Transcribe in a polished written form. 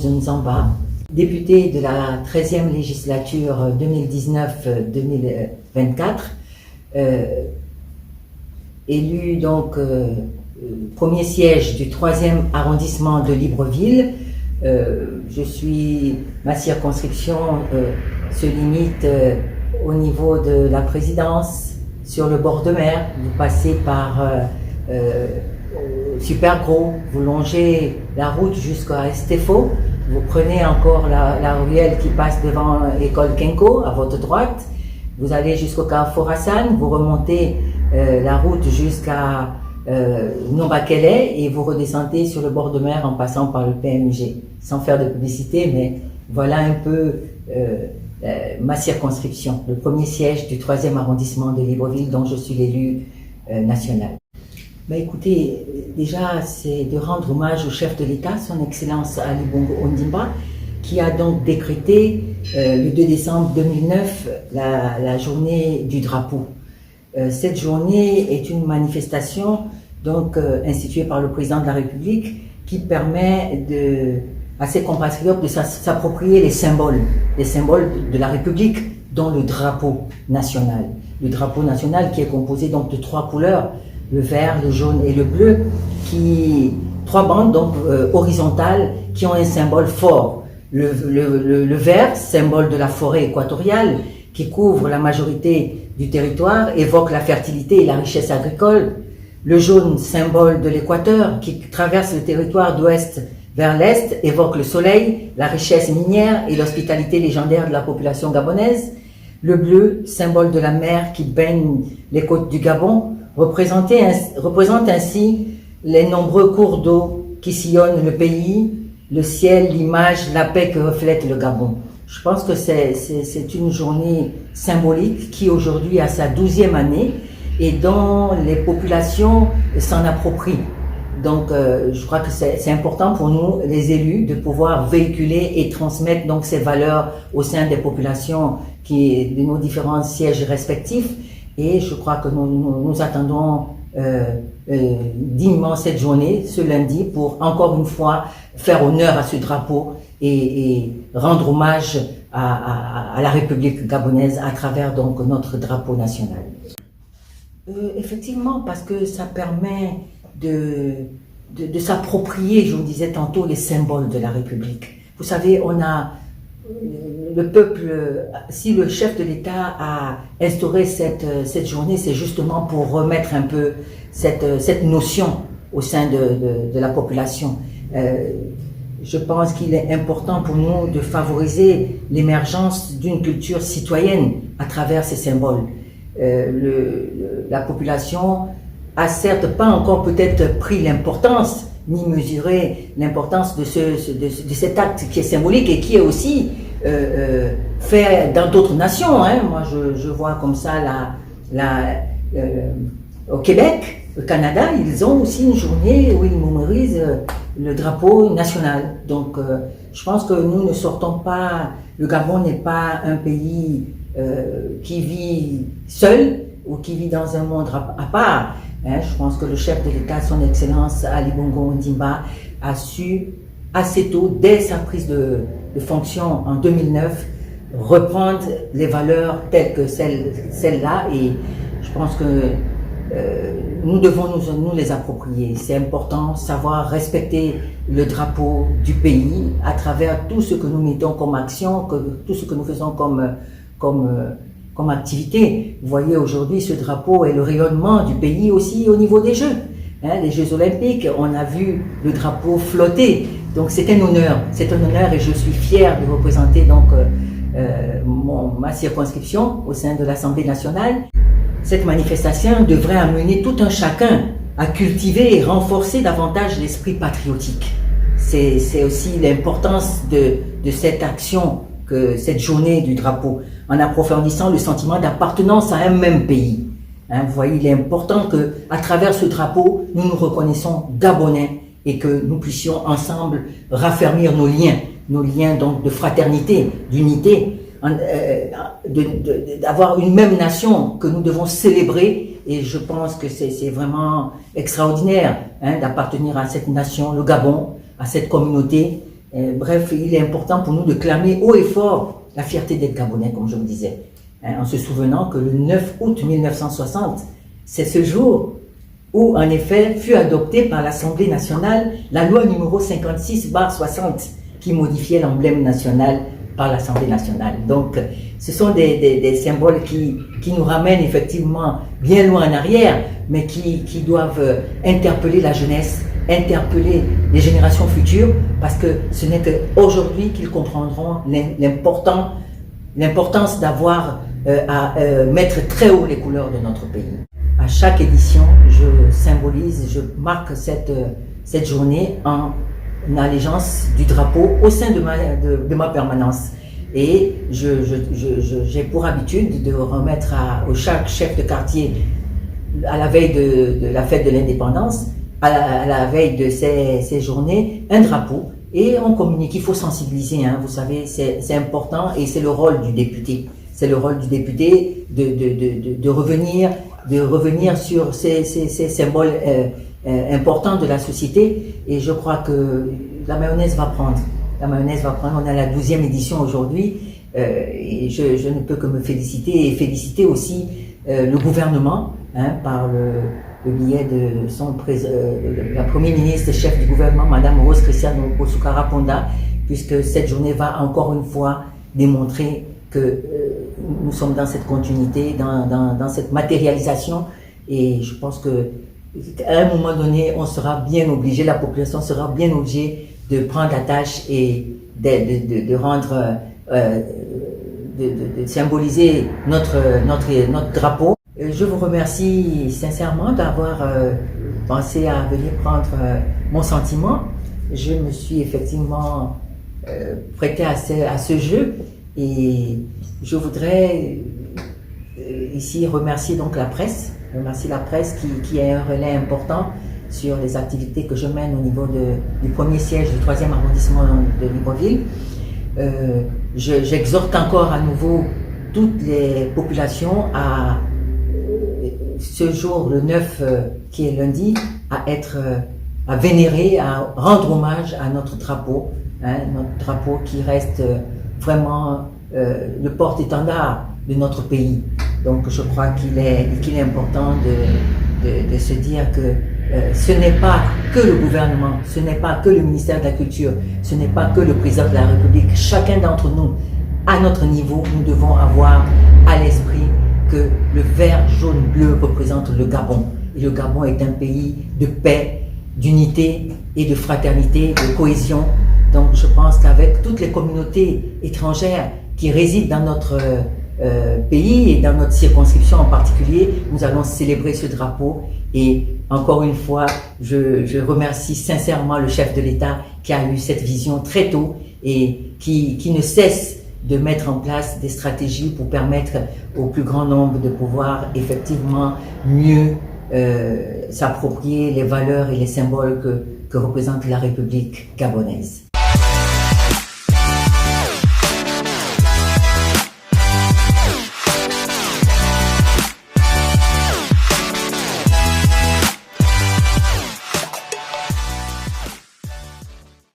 Nzamba, député de la 13e législature 2019-2024, élu donc premier siège du 3e arrondissement de Libreville. Ma circonscription se limite au niveau de la présidence, sur le bord de mer. Vous passez par Supergros, vous longez la route jusqu'à Estefo, vous prenez encore la ruelle qui passe devant l'école Kenko à votre droite, vous allez jusqu'au Carrefour Hassan, vous remontez la route jusqu'à Nombakele et vous redescendez sur le bord de mer en passant par le PMG. Sans faire de publicité, mais voilà un peu ma circonscription, le premier siège du 3e arrondissement de Libreville dont je suis l'élu national. Écoutez, déjà c'est de rendre hommage au chef de l'État, son Excellence Ali Bongo Ondimba, qui a donc décrété le 2 décembre 2009 la journée du drapeau. Cette journée est une manifestation donc instituée par le président de la République qui permet à ses compatriotes de s'approprier les symboles de la République, dont le drapeau national. Le drapeau national qui est composé donc de 3 couleurs, le vert, le jaune et le bleu, 3 bandes donc horizontales qui ont un symbole fort. Le vert, symbole de la forêt équatoriale, qui couvre la majorité du territoire, évoque la fertilité et la richesse agricole. Le jaune, symbole de l'équateur, qui traverse le territoire d'ouest vers l'est, évoque le soleil, la richesse minière et l'hospitalité légendaire de la population gabonaise. Le bleu, symbole de la mer qui baigne les côtes du Gabon, représente ainsi les nombreux cours d'eau qui sillonnent le pays, le ciel, l'image, la paix que reflète le Gabon. Je pense que c'est une journée symbolique qui aujourd'hui a sa 12e année et dont les populations s'en approprient. Donc je crois que c'est important pour nous, les élus, de pouvoir véhiculer et transmettre donc ces valeurs au sein des populations de nos différents sièges respectifs. Et je crois que nous attendons dignement cette journée, ce lundi, pour encore une fois faire honneur à ce drapeau et rendre hommage à la République gabonaise à travers donc notre drapeau national. Effectivement, parce que ça permet de s'approprier, je vous disais tantôt, les symboles de la République. Vous savez, le peuple, si le chef de l'État a instauré cette journée, c'est justement pour remettre un peu cette notion au sein de la population. Je pense qu'il est important pour nous de favoriser l'émergence d'une culture citoyenne à travers ces symboles. La population a certes pas encore peut-être pris l'importance, ni mesuré l'importance de cet acte qui est symbolique et qui est aussi fait dans d'autres nations. Moi, je vois comme ça au Québec, au Canada, ils ont aussi une journée où ils mémorisent le drapeau national. Donc, je pense que nous ne sortons pas, le Gabon n'est pas un pays qui vit seul ou qui vit dans un monde à part. Je pense que le chef de l'État, son Excellence Ali Bongo Ondimba, a su assez tôt, dès sa prise de fonction en 2009, reprendre les valeurs telles que celles-là, et je pense que nous devons nous les approprier. C'est important, savoir respecter le drapeau du pays à travers tout ce que nous mettons comme action, tout ce que nous faisons comme activité. Vous voyez, aujourd'hui, ce drapeau est le rayonnement du pays aussi au niveau des Jeux. Les Jeux Olympiques, on a vu le drapeau flotter. Donc c'est un honneur et je suis fier de représenter donc ma circonscription au sein de l'Assemblée nationale. Cette manifestation devrait amener tout un chacun à cultiver et renforcer davantage l'esprit patriotique. C'est aussi l'importance de cette action, cette journée du drapeau, en approfondissant le sentiment d'appartenance à un même pays. Vous voyez, il est important que, à travers ce drapeau, nous nous reconnaissons Gabonais et que nous puissions ensemble raffermir nos liens donc de fraternité, d'unité, d'avoir une même nation que nous devons célébrer. Et je pense que c'est vraiment extraordinaire d'appartenir à cette nation, le Gabon, à cette communauté Bref, il est important pour nous de clamer haut et fort la fierté d'être Gabonais, comme je vous disais, en se souvenant que le 9 août 1960, c'est ce jour où, en effet, fut adoptée par l'Assemblée nationale la loi numéro 56/60 qui modifiait l'emblème national par l'Assemblée nationale. Donc, ce sont des symboles qui nous ramènent effectivement bien loin en arrière, mais qui doivent interpeller la jeunesse, interpeller les générations futures, parce que ce n'est qu'aujourd'hui qu'ils comprendront l'importance d'avoir à mettre très haut les couleurs de notre pays. À chaque édition, je marque cette journée en allégeance du drapeau au sein de ma permanence. Et j'ai pour habitude de remettre à chaque chef de quartier, à la veille de la fête de l'indépendance, à la veille de ces journées, un drapeau. Et on communique, il faut sensibiliser, hein, vous savez, c'est important et c'est le rôle du député. C'est le rôle du député de revenir sur ces symboles importants de la société. Et je crois que la mayonnaise va prendre. La mayonnaise va prendre. On est à la 12e édition aujourd'hui. Et je ne peux que me féliciter et féliciter aussi le gouvernement, hein, par le biais de la première ministre, chef du gouvernement, Madame Rose Christiane Okoussoukara Ponda, puisque cette journée va encore une fois démontrer que nous sommes dans cette continuité, dans cette matérialisation, et je pense que à un moment donné, on sera bien obligé, la population sera bien obligée de prendre la tâche et de rendre, de symboliser notre drapeau. Je vous remercie sincèrement d'avoir pensé à venir prendre mon sentiment. Je me suis effectivement prêté à ce jeu. Et je voudrais ici remercier donc la presse qui a un relais important sur les activités que je mène au niveau du premier siège du 3e arrondissement de Libreville. J'exhorte encore à nouveau toutes les populations à ce jour, le 9 qui est lundi, à vénérer, à rendre hommage à notre drapeau, hein, notre drapeau qui reste vraiment le porte-étendard de notre pays. Donc je crois qu'il est important de se dire que ce n'est pas que le gouvernement, ce n'est pas que le ministère de la Culture, ce n'est pas que le président de la République. Chacun d'entre nous, à notre niveau, nous devons avoir à l'esprit que le vert, jaune, bleu représente le Gabon. Et le Gabon est un pays de paix, d'unité et de fraternité, de cohésion. Donc je pense qu'avec toutes les communautés étrangères qui résident dans notre pays et dans notre circonscription en particulier, nous allons célébrer ce drapeau. Et encore une fois, je remercie sincèrement le chef de l'État qui a eu cette vision très tôt et qui ne cesse de mettre en place des stratégies pour permettre au plus grand nombre de pouvoir effectivement mieux s'approprier les valeurs et les symboles que représente la République gabonaise.